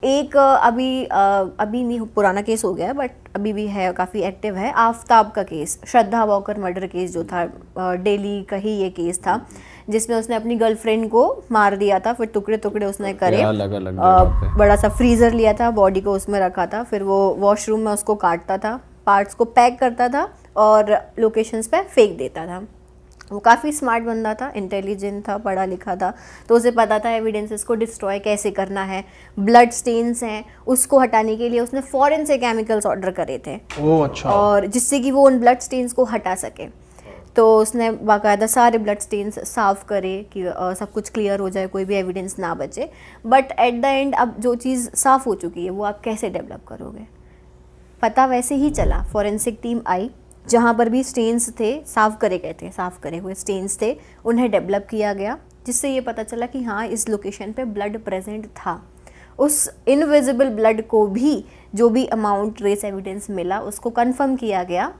एक अभी नहीं, पुराना केस हो गया है बट अभी भी है, काफ़ी एक्टिव है, आफताब का केस, श्रद्धा वॉकर मर्डर केस जो था, दिल्ली का ही ये केस था जिसमें उसने अपनी गर्लफ्रेंड को मार दिया था, फिर टुकड़े टुकड़े उसने करे, बड़ा सा फ्रीज़र लिया था, बॉडी को उसमें रखा था, फिर वो वॉशरूम में उसको काटता था, पार्ट्स को पैक करता था और लोकेशंस पे फेंक देता था। वो काफ़ी स्मार्ट बंदा था, इंटेलिजेंट था, पढ़ा लिखा था, तो उसे पता था एविडेंसेस को डिस्ट्रॉय कैसे करना है। ब्लड स्टेन्स हैं उसको हटाने के लिए उसने फॉरेन से केमिकल्स ऑर्डर करे थे। ओह अच्छा। और जिससे कि वो उन ब्लड स्टेन्स को हटा सके, तो उसने बाकायदा सारे ब्लड स्टेन्स साफ़ करे कि सब कुछ क्लियर हो जाए, कोई भी एविडेंस ना बचे। बट एट द एंड अब जो चीज़ साफ़ हो चुकी है वो आप कैसे डेवलप करोगे? पता वैसे ही चला, फॉरेंसिक टीम आई, जहाँ पर भी स्टेन्स थे साफ़ करे गए थे, साफ़ करे हुए स्टेन्स थे, उन्हें डेवलप किया गया, जिससे ये पता चला कि हाँ इस लोकेशन पे ब्लड प्रेजेंट था। उस इनविजिबल ब्लड को भी जो भी अमाउंट ट्रेस एविडेंस मिला उसको कंफर्म किया गया।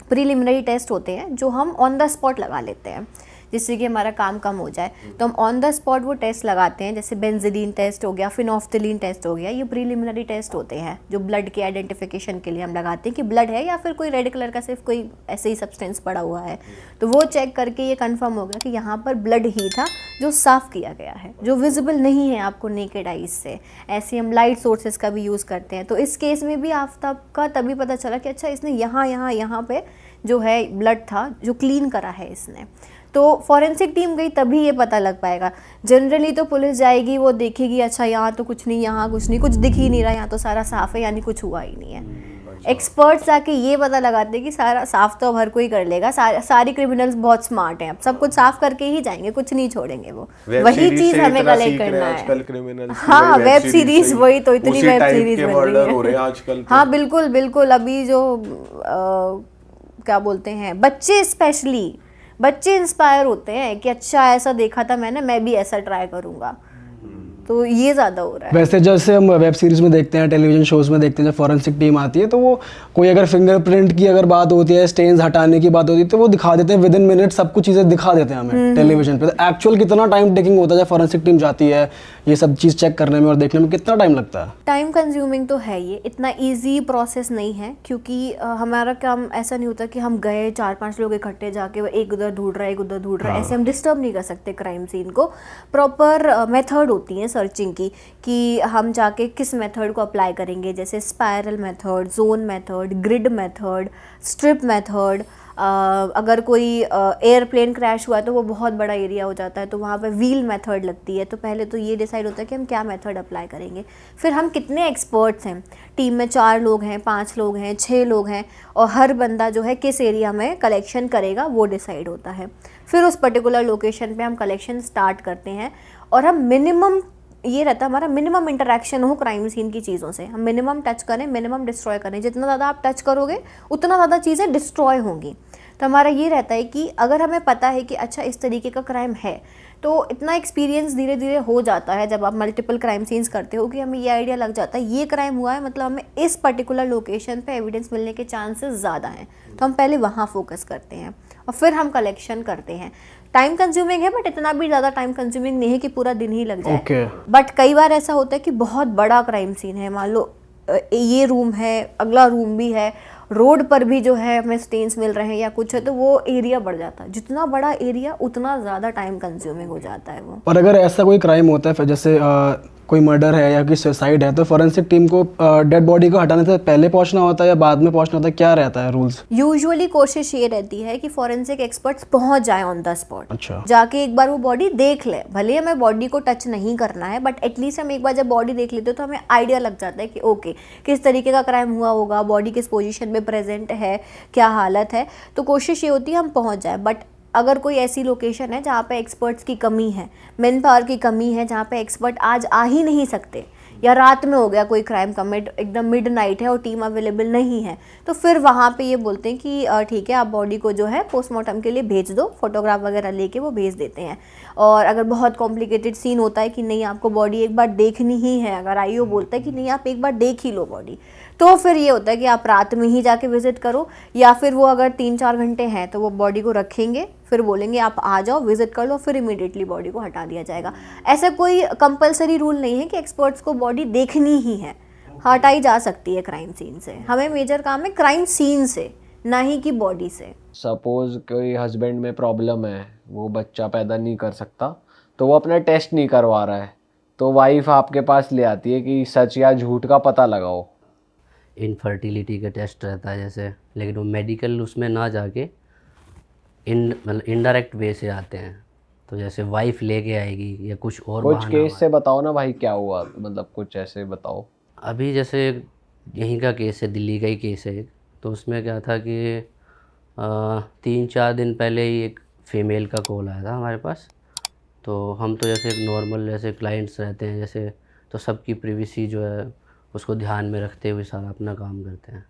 प्रीलिमिनरी टेस्ट होते हैं जो हम ऑन द स्पॉट लगा लेते हैं जिससे कि हमारा काम कम हो जाए, तो हम ऑन द स्पॉट वो टेस्ट लगाते हैं, जैसे बेंजीडीन टेस्ट हो गया, फिनोफ्थिलीन टेस्ट हो गया, ये प्रीलिमिनरी टेस्ट होते हैं जो ब्लड के आइडेंटिफिकेशन के लिए हम लगाते हैं कि ब्लड है या फिर कोई रेड कलर का सिर्फ कोई ऐसे ही सब्सटेंस पड़ा हुआ है। तो वो चेक करके ये कंफर्म हो गया कि यहाँ पर ब्लड ही था जो साफ़ किया गया है, जो विजिबल नहीं है आपको नेकेड आइज से। ऐसे हम लाइट सोर्सेज का भी यूज़ करते हैं। तो इस केस में भी आफताब का तभी पता चला कि अच्छा इसने यहाँ पे जो है ब्लड था जो क्लीन करा है इसने। तो फॉरेंसिक टीम गई तभी ये पता लग पाएगा। जनरली तो पुलिस जाएगी, वो देखेगी अच्छा यहाँ तो कुछ नहीं, यहाँ कुछ नहीं, कुछ दिख ही नहीं रहा, यहाँ तो सारा साफ़ है, यानी कुछ हुआ ही नहीं है। एक्सपर्ट्स आके ये पता लगाते हैं कि सारा साफ़ तो अब हर कोई कर लेगा, सारी क्रिमिनल्स बहुत स्मार्ट हैं, अब सब कुछ साफ़ करके ही जाएंगे, कुछ नहीं छोड़ेंगे वो। वही चीज़ हमें कलेक्ट करना है। हाँ वेब सीरीज, वही तो इतनी वेब सीरीज बन रही है आजकल। हाँ बिल्कुल बिल्कुल। अभी जो क्या बोलते हैं, बच्चे स्पेशली बच्चे इंस्पायर होते हैं कि अच्छा ऐसा देखा था मैंने, मैं भी ऐसा ट्राई करूंगा, तो ये ज़्यादा हो रहा है। वैसे जैसे हम वेब सीरीज में देखते हैं, टेलीविजन शोज में देखते हैं, जब फॉरेंसिक टीम आती है तो वो कोई अगर फिंगरप्रिंट की अगर बात होती है, स्टेन्स हटाने की बात होती है, तो वो दिखा देते हैं विद इन मिनट, सब कुछ चीज़ें दिखा देते हैं हमें टेलीविजन पे। तो एक्चुअल कितना टाइम टेकिंग होता है जब फॉरेंसिक टीम जाती है ये सब चीज़ चेक करने में और देखने में, कितना टाइम लगता है? टाइम कंज्यूमिंग तो है, ये इतना ईजी प्रोसेस नहीं है, क्योंकि हमारा काम ऐसा नहीं होता कि हम गए 4-5 लोग इकट्ठे जाके एक उधर ढूंढ रहा है, एक उधर ढूंढ रहा है, ऐसे हम डिस्टर्ब नहीं कर सकते क्राइम सीन को। प्रॉपर मेथड होती है सर्चिंग की कि हम जाके किस मेथड को अप्लाई करेंगे, जैसे spiral method, zone method, grid method, strip method. अगर कोई एयरप्लेन क्रैश हुआ है तो वो बहुत बड़ा एरिया हो जाता है, तो वहाँ पे व्हील मेथड लगती है। तो पहले तो ये डिसाइड होता है कि हम क्या मेथड अप्लाई करेंगे, फिर हम कितने एक्सपर्ट्स हैं, टीम में 4 लोग हैं, 5 लोग हैं, 6 लोग हैं, और हर बंदा जो है किस एरिया में कलेक्शन करेगा वो डिसाइड होता है। फिर उस पर्टिकुलर लोकेशन पे हम कलेक्शन स्टार्ट करते हैं, और हम मिनिमम, ये रहता है हमारा मिनिमम इंटरेक्शन हो क्राइम सीन की चीज़ों से, हम मिनिमम टच करें, मिनिमम डिस्ट्रॉय करें। जितना ज़्यादा आप टच करोगे उतना ज़्यादा चीज़ें डिस्ट्रॉय होंगी। तो हमारा ये रहता है कि अगर हमें पता है कि अच्छा इस तरीके का क्राइम है, तो इतना एक्सपीरियंस धीरे धीरे हो जाता है जब आप मल्टीपल क्राइम सीन्स करते हो कि हमें ये आइडिया लग जाता है ये क्राइम हुआ है, मतलब हमें इस पर्टिकुलर लोकेशन पे एविडेंस मिलने के चांसेस ज़्यादा हैं, तो हम पहले वहाँ फोकस करते हैं और फिर हम कलेक्शन करते हैं। टाइम कंज्यूमिंग है बट इतना भी ज़्यादा टाइम कंज्यूमिंग नहीं है कि पूरा दिन ही लग जाए। बट कई बार ऐसा होता है कि बहुत बड़ा क्राइम सीन है, मान लो ये रूम है, अगला रूम भी है, रोड पर भी जो है हमें स्टेन्स मिल रहे हैं या कुछ है, तो वो एरिया बढ़ जाता है। जितना बड़ा एरिया उतना ज़्यादा टाइम कंज्यूमिंग हो जाता है वो। और अगर ऐसा कोई क्राइम होता है, फिर जैसे कोई मर्डर है या कोई सुसाइड है, तो फॉरेंसिक टीम को डेड बॉडी को हटाने से पहले पहुंचना होता है या बाद में पहुंचना होता है, क्या रहता है रूल्स? यूजुअली कोशिश ये रहती है कि फॉरेंसिक एक्सपर्ट्स पहुंच जाए ऑन द स्पॉट। अच्छा। जाके एक बार वो बॉडी देख ले, भले हमें बॉडी को टच नहीं करना है, बट एटलीस्ट हम एक बार जब बॉडी देख लेते हो तो हमें आइडिया लग जाता है कि ओके किस तरीके का क्राइम हुआ होगा, बॉडी किस पोजिशन में प्रेजेंट है, क्या हालत है। तो कोशिश ये होती है हम पहुँच जाए। बट अगर कोई ऐसी लोकेशन है जहाँ पे एक्सपर्ट्स की कमी है, मैन पावर की कमी है, जहाँ पे एक्सपर्ट आज आ ही नहीं सकते, या रात में हो गया कोई क्राइम कमिट, एकदम मिडनाइट है और टीम अवेलेबल नहीं है, तो फिर वहाँ पे ये बोलते हैं कि ठीक है आप बॉडी को जो है पोस्टमार्टम के लिए भेज दो, फोटोग्राफ वगैरह लेके वो भेज देते हैं। और अगर बहुत कॉम्प्लिकेटेड सीन होता है कि नहीं आपको बॉडी एक बार देखनी ही है, अगर आईओ बोलता है कि नहीं आप एक बार देख ही लो बॉडी, तो फिर ये होता है कि आप रात में ही जाके विजिट करो, या फिर वो अगर 3-4 घंटे हैं तो वो बॉडी को रखेंगे, फिर बोलेंगे आप आ जाओ विजिट कर लो, फिर इमीडिएटली बॉडी को हटा दिया जाएगा। ऐसा कोई कंपलसरी रूल नहीं है कि एक्सपर्ट्स को बॉडी देखनी ही है, हटाई जा सकती है क्राइम सीन से। हमें मेजर काम है क्राइम सीन से, ना ही कि बॉडी से। सपोज कोई हस्बैंड में प्रॉब्लम है, वो बच्चा पैदा नहीं कर सकता, तो वो अपना टेस्ट नहीं करवा रहा है, तो वाइफ आपके पास ले आती है कि सच या झूठ का पता लगाओ। इनफर्टिलिटी का टेस्ट रहता है जैसे, लेकिन वो मेडिकल उसमें ना जाके मतलब इनडायरेक्ट वे से आते हैं। तो जैसे वाइफ लेके आएगी या कुछ और कुछ बहाना केस से बताओ ना भाई, क्या हुआ, मतलब कुछ ऐसे बताओ। अभी जैसे यहीं का केस है, दिल्ली का ही केस है एक। तो उसमें क्या था कि 3-4 दिन पहले ही एक फ़ीमेल का कॉल आया था हमारे पास। तो हम तो जैसे एक नॉर्मल जैसे क्लाइंट्स रहते हैं जैसे, तो सबकी प्रिवेसी जो है उसको ध्यान में रखते हुए सारा अपना काम करते हैं।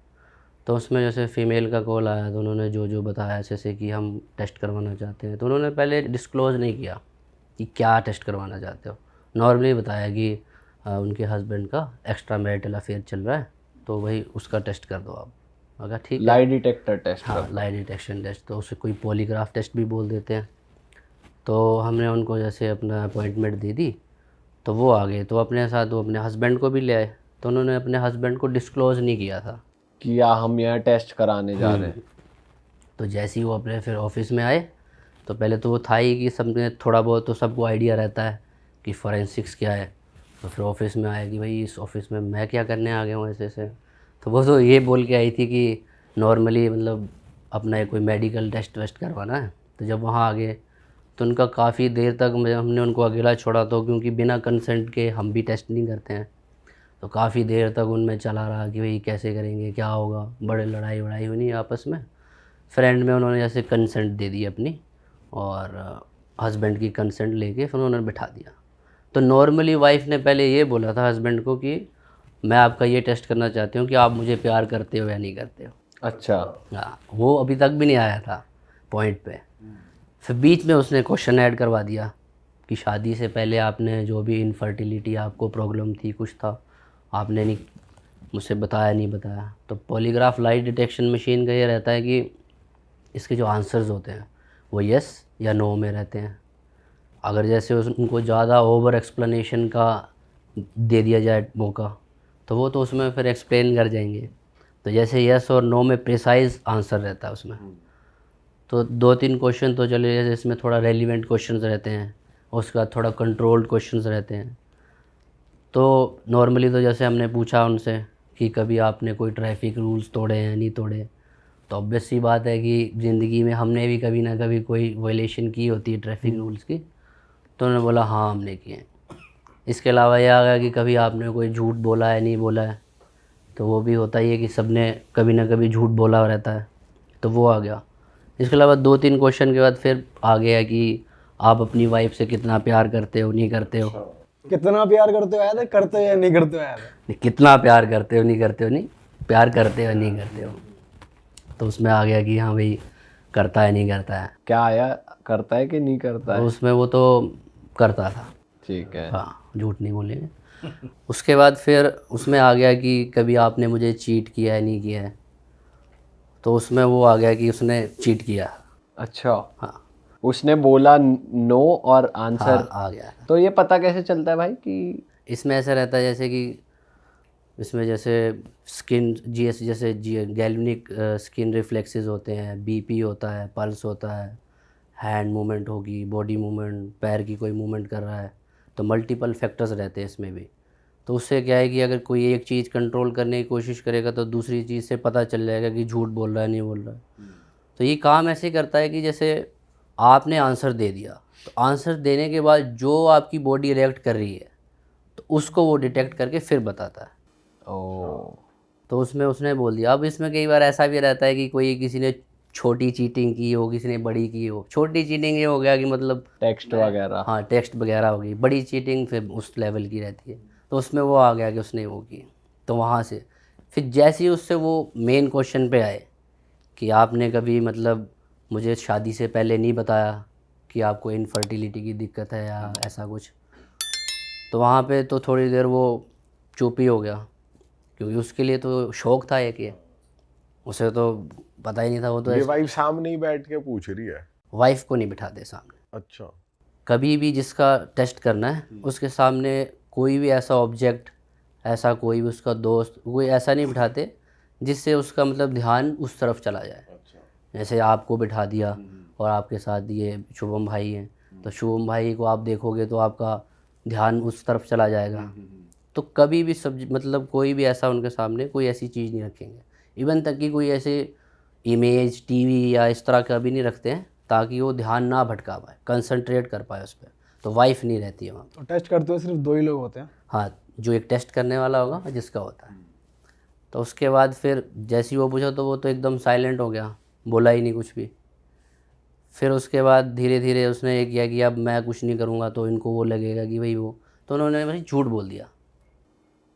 तो उसमें जैसे फ़ीमेल का कॉल आया तो उन्होंने जो बताया जैसे कि हम टेस्ट करवाना चाहते हैं, तो उन्होंने पहले डिस्क्लोज़ नहीं किया कि क्या टेस्ट करवाना चाहते हो। नॉर्मली बताया कि उनके हस्बैंड का एक्स्ट्रा मैरिटल अफेयर चल रहा है, तो वही उसका टेस्ट कर दो आप। अगर ठीक है, लाई डिटेक्टर टेस्ट। हाँ लाई डिटेक्शन टेस्ट, तो उसे कोई पॉलीग्राफ टेस्ट भी बोल देते हैं। तो हमने उनको जैसे अपना अपॉइंटमेंट दे दी, तो वो आ गए। तो अपने साथ वो अपने हस्बैंड को भी ले आए, तो उन्होंने अपने हस्बैंड को डिस्क्लोज़ नहीं किया था कि या हम यहाँ टेस्ट कराने जा रहे हैं। तो जैसे ही वो अपने फिर ऑफिस में आए, तो पहले तो वो था ही कि सब में थोड़ा बहुत तो सबको आइडिया रहता है कि फॉरेंसिक्स क्या है। तो फिर ऑफिस में आए कि भाई इस ऑफिस में मैं क्या करने आ गया हूँ ऐसे। तो वो तो ये बोल के आई थी कि नॉर्मली मतलब अपना एक कोई मेडिकल टेस्ट वेस्ट करवाना है। तो जब वहाँ आ गए तो उनका काफ़ी देर तक हमने उनको अकेला छोड़ा, तो क्योंकि बिना कंसेंट के हम भी टेस्ट नहीं करते हैं। तो काफ़ी देर तक उनमें चला रहा कि भाई कैसे करेंगे, क्या होगा, बड़े लड़ाई वड़ाई हुई आपस में। फ्रेंड में उन्होंने जैसे कंसेंट दे दी अपनी, और हस्बैंड की कंसेंट लेके फिर उन्होंने बिठा दिया। तो नॉर्मली वाइफ ने पहले ये बोला था हस्बैंड को कि मैं आपका ये टेस्ट करना चाहती हूँ कि आप मुझे प्यार करते हो या नहीं करते हो। अच्छा। हाँ, वो अभी तक भी नहीं आया था पॉइंट पे। फिर बीच में उसने क्वेश्चन ऐड करवा दिया कि शादी से पहले आपने जो भी इनफर्टिलिटी आपको प्रॉब्लम थी, कुछ था, आपने नहीं मुझसे बताया, नहीं बताया। तो पॉलीग्राफ लाई डिटेक्शन मशीन का ये रहता है कि इसके जो आंसर्स होते हैं वो यस या नो में रहते हैं। अगर जैसे उनको ज़्यादा ओवर एक्सप्लेनेशन का दे दिया जाए मौका, तो वो तो उसमें फिर एक्सप्लेन कर जाएंगे। तो जैसे यस और नो में प्रिसाइज आंसर रहता है उसमें। तो 2-3 क्वेश्चन तो चले, जैसे इसमें थोड़ा रेलिवेंट क्वेश्चंस रहते हैं, उसके बाद थोड़ा कंट्रोल्ड क्वेश्चंस रहते हैं। तो नॉर्मली तो जैसे हमने पूछा उनसे कि कभी आपने कोई ट्रैफिक रूल्स तोड़े हैं, नहीं तोड़े। तो ऑब्वियस सी बात है कि ज़िंदगी में हमने भी कभी ना कभी कोई वायलेशन की होती है ट्रैफिक रूल्स की। तो उन्होंने बोला हाँ हमने किए। इसके अलावा यह आ गया कि कभी आपने कोई झूठ बोला है, नहीं बोला है। तो वो भी होता ही है कि सबने कभी ना कभी झूठ बोला रहता है, तो वो आ गया। इसके अलावा 2-3 क्वेश्चन के बाद फिर आ गया कि आप अपनी वाइफ से कितना प्यार करते हो, नहीं करते हो। कितना प्यार करते हो याद है, करते हो या नहीं करते हो याद है? नहीं, कितना प्यार करते हो, नहीं करते हो, नहीं प्यार करते हो, नहीं करते हो। तो उसमें आ गया कि हाँ भाई करता है, नहीं करता है। क्या आया, करता है कि नहीं करता तो है? उसमें वो तो करता था। ठीक है। हाँ, झूठ नहीं बोलेंगे। उसके बाद फिर उसमें आ गया कि कभी आपने मुझे चीट किया है, नहीं किया है। तो उसमें वो आ गया कि उसने चीट किया। अच्छा। हाँ उसने बोला नो और आंसर हाँ, आ गया। तो ये पता कैसे चलता है भाई कि इसमें ऐसा रहता है जैसे कि इसमें जैसे स्किन जैसे गैल्वेनिक स्किन रिफ्लेक्सेस होते हैं, बीपी होता है, पल्स होता है, हैंड मूवमेंट होगी, बॉडी मूवमेंट, पैर की कोई मूवमेंट कर रहा है। तो मल्टीपल फैक्टर्स रहते हैं इसमें भी। तो उससे क्या है कि अगर कोई एक चीज़ कंट्रोल करने की कोशिश करेगा तो दूसरी चीज़ से पता चल जाएगा कि झूठ बोल रहा है, नहीं बोल रहा है। तो ये काम ऐसे करता है कि जैसे आपने आंसर दे दिया, तो आंसर देने के बाद जो आपकी बॉडी रिएक्ट कर रही है तो उसको वो डिटेक्ट करके फिर बताता है। ओ, तो उसमें उसने बोल दिया। अब इसमें कई बार ऐसा भी रहता है कि कोई किसी ने छोटी चीटिंग की हो, किसी ने बड़ी की हो। छोटी चीटिंग ये हो गया कि मतलब टेक्स्ट वगैरह। हाँ टेक्स्ट वगैरह हो गई। बड़ी चीटिंग फिर उस लेवल की रहती है। तो उसमें वो आ गया कि उसने वो की। तो वहाँ से फिर जैसे ही उससे वो मेन क्वेश्चन पे आए कि आपने कभी मतलब मुझे शादी से पहले नहीं बताया कि आपको इनफर्टिलिटी की दिक्कत है या ऐसा कुछ, तो वहाँ पे तो थोड़ी देर वो चुप ही हो गया, क्योंकि उसके लिए तो शौक था एक ये, उसे तो पता ही नहीं था। वो तो ये वाइफ सामने ही बैठ के पूछ रही है। वाइफ को नहीं बिठाते सामने। अच्छा। कभी भी जिसका टेस्ट करना है उसके सामने कोई भी ऐसा ऑब्जेक्ट, ऐसा कोई भी उसका दोस्त, कोई ऐसा नहीं बिठाते जिससे उसका मतलब ध्यान उस तरफ चला जाए। जैसे आपको बिठा दिया और आपके साथ ये शुभम भाई हैं, तो शुभम भाई को आप देखोगे तो आपका ध्यान उस तरफ चला जाएगा। तो कभी भी मतलब कोई भी ऐसा उनके सामने कोई ऐसी चीज़ नहीं रखेंगे। इवन तक कि कोई ऐसे इमेज टीवी या इस तरह का भी नहीं रखते हैं ताकि वो ध्यान ना भटका पाए, कंसंट्रेट कर पाए उस पर। तो वाइफ नहीं रहती है वहाँ। तो टेस्ट करते हुए सिर्फ 2 ही लोग होते हैं? हाँ, जो एक टेस्ट करने वाला होगा जिसका होता है। तो उसके बाद फिर जैसे ही वो पूछा तो वो तो एकदम साइलेंट हो गया, बोला ही नहीं कुछ भी। फिर उसके बाद धीरे धीरे उसने ये किया कि अब मैं कुछ नहीं करूँगा तो इनको वो लगेगा कि भाई वो, तो उन्होंने भाई झूठ बोल दिया।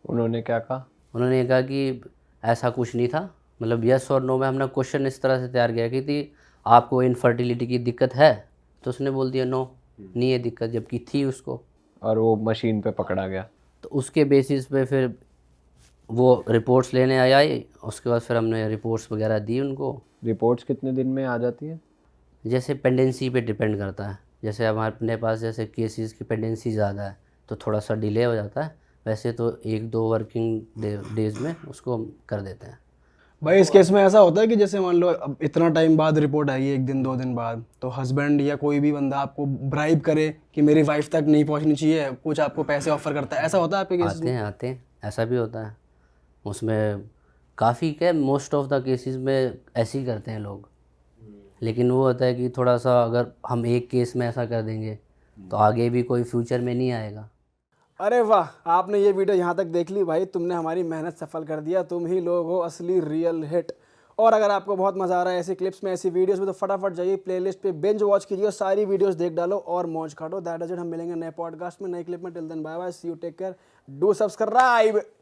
उन्होंने क्या कहा? उन्होंने ये कहा कि ऐसा कुछ नहीं था, मतलब यस और नो में हमने क्वेश्चन इस तरह से तैयार किया कि थी आपको इनफर्टिलिटी की दिक्कत है, तो उसने बोल दिया नो, नहीं है दिक्कत, जबकि थी उसको। और वो मशीन पे पकड़ा गया। तो उसके बेसिस पे फिर वो रिपोर्ट्स लेने आए। उसके बाद फिर हमने रिपोर्ट्स वगैरह दी उनको। रिपोर्ट्स कितने दिन में आ जाती है? जैसे पेंडेंसी पे डिपेंड करता है। जैसे हमारे अपने पास जैसे केसेस की पेंडेंसी ज़्यादा है तो थोड़ा सा डिले हो जाता है, वैसे तो 1-2 वर्किंग डेज़ में उसको हम कर देते हैं। भाई इस केस में ऐसा होता है कि जैसे मान लो अब इतना टाइम बाद रिपोर्ट आई है, 1 दिन 2 दिन बाद, तो हस्बैंड या कोई भी बंदा आपको ब्राइब करे कि मेरी वाइफ तक नहीं पहुंचनी चाहिए, कुछ आपको पैसे ऑफर करता है, ऐसा होता है आपके केस में? आते हैं, ऐसा भी होता है। उसमें काफ़ी क्या, मोस्ट ऑफ द केसेस में ऐसे ही करते हैं लोग। लेकिन वो होता है कि थोड़ा सा अगर हम एक केस में ऐसा कर देंगे तो आगे भी कोई फ्यूचर में नहीं आएगा। अरे वाह, आपने ये वीडियो यहाँ तक देख ली भाई, तुमने हमारी मेहनत सफल कर दिया। तुम ही लोग हो असली रियल हिट। और अगर आपको बहुत मज़ा आ रहा है ऐसी क्लिप्स में, ऐसी वीडियोस में, तो फटाफट जाइए प्लेलिस्ट पे बिंज वॉच कीजिए और सारी वीडियोस देख डालो और मौज काटो। That is it. हम मिलेंगे नए पॉडकास्ट में, नए क्लिप में। Till then bye bye, see you, take care, do subscribe.